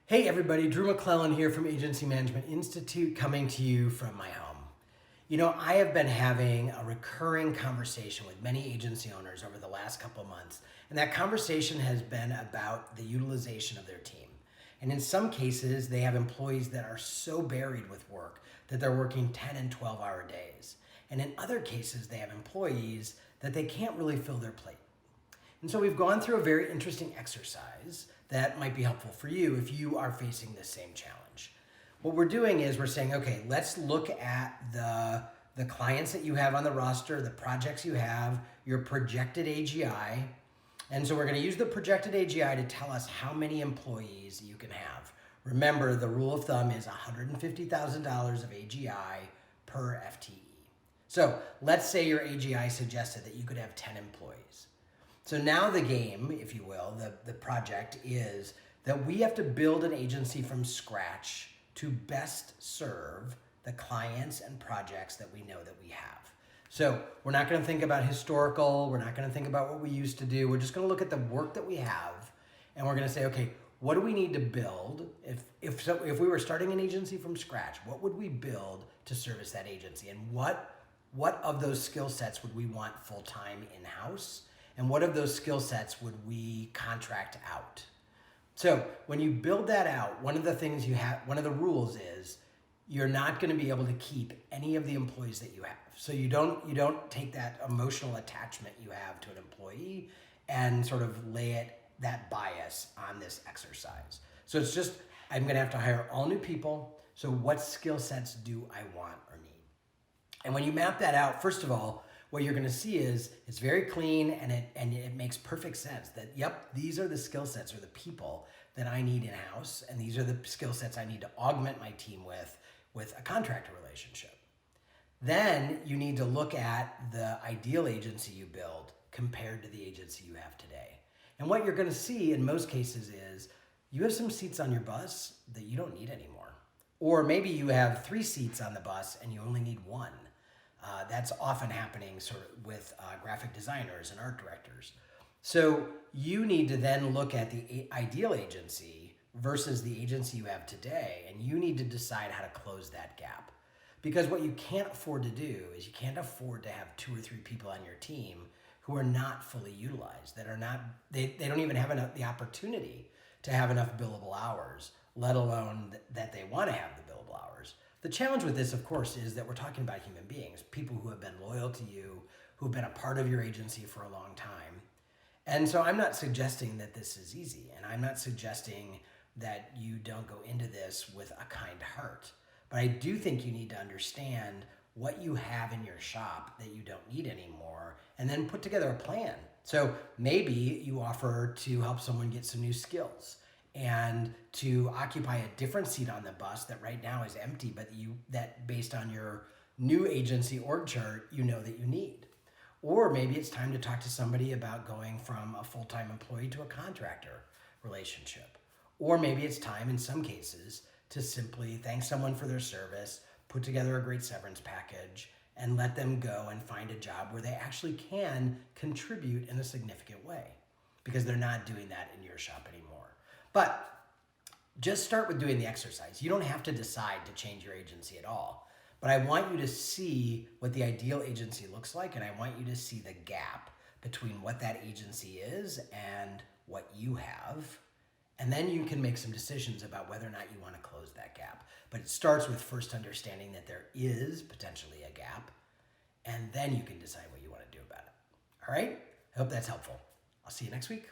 Hey everybody, Drew McLellan here from Agency Management Institute, coming to you from my home. You know, I have been having a recurring conversation with many agency owners over the last couple of months, and that conversation has been about the utilization of their team. And in some cases, they have employees that are so buried with work that they're working 10 and 12-hour days. And in other cases, they have employees that they can't really fill their plate. And so we've gone through a very interesting exercise that might be helpful for you if you are facing this same challenge. What we're doing is we're saying, okay, let's look at the clients that you have on the roster, the projects you have, your projected AGI. And so we're going to use the projected AGI to tell us how many employees you can have. Remember, the rule of thumb is $150,000 of AGI per FTE. So let's say your AGI suggested that you could have 10 employees. So now the game, if you will, the project is that we have to build an agency from scratch to best serve the clients and projects that we know that we have. So we're not going to think about historical. We're not going to think about what we used to do. We're just going to look at the work that we have, and we're going to say, okay, what do we need to build? If we were starting an agency from scratch, what would we build to service that agency? And what of those skill sets would we want full-time in-house? And what of those skill sets would we contract out? So when you build that out, one of the rules is you're not going to be able to keep any of the employees that you have. So you don't take that emotional attachment you have to an employee and sort of lay that bias on this exercise. So it's just, I'm going to have to hire all new people. So what skill sets do I want or need? And when you map that out, first of all, what you're going to see is it's very clean and it makes perfect sense that, yep, these are the skill sets or the people that I need in-house, and these are the skill sets I need to augment my team with a contractor relationship. Then you need to look at the ideal agency you build compared to the agency you have today. And what you're going to see in most cases is you have some seats on your bus that you don't need anymore. Or maybe you have 3 seats on the bus and you only need 1. That's often happening sort of with graphic designers and art directors. So you need to then look at the ideal agency versus the agency you have today, and you need to decide how to close that gap. Because what you can't afford to do is you can't afford to have 2 or 3 people on your team who are not fully utilized, they don't even have the opportunity to have enough billable hours, let alone that they want to have the billable hours. The challenge with this, of course, is that we're talking about human beings, people who have been loyal to you, who've been a part of your agency for a long time. And so I'm not suggesting that this is easy, and I'm not suggesting that you don't go into this with a kind heart. But I do think you need to understand what you have in your shop that you don't need anymore, and then put together a plan. So maybe you offer to help someone get some new skills and to occupy a different seat on the bus that right now is empty, but that based on your new agency org chart, you know that you need. Or maybe it's time to talk to somebody about going from a full-time employee to a contractor relationship. Or maybe it's time in some cases to simply thank someone for their service, put together a great severance package, and let them go and find a job where they actually can contribute in a significant way, because they're not doing that in your shop anymore. But just start with doing the exercise. You don't have to decide to change your agency at all. But I want you to see what the ideal agency looks like, and I want you to see the gap between what that agency is and what you have. And then you can make some decisions about whether or not you want to close that gap. But it starts with first understanding that there is potentially a gap, and then you can decide what you want to do about it. All right? I hope that's helpful. I'll see you next week.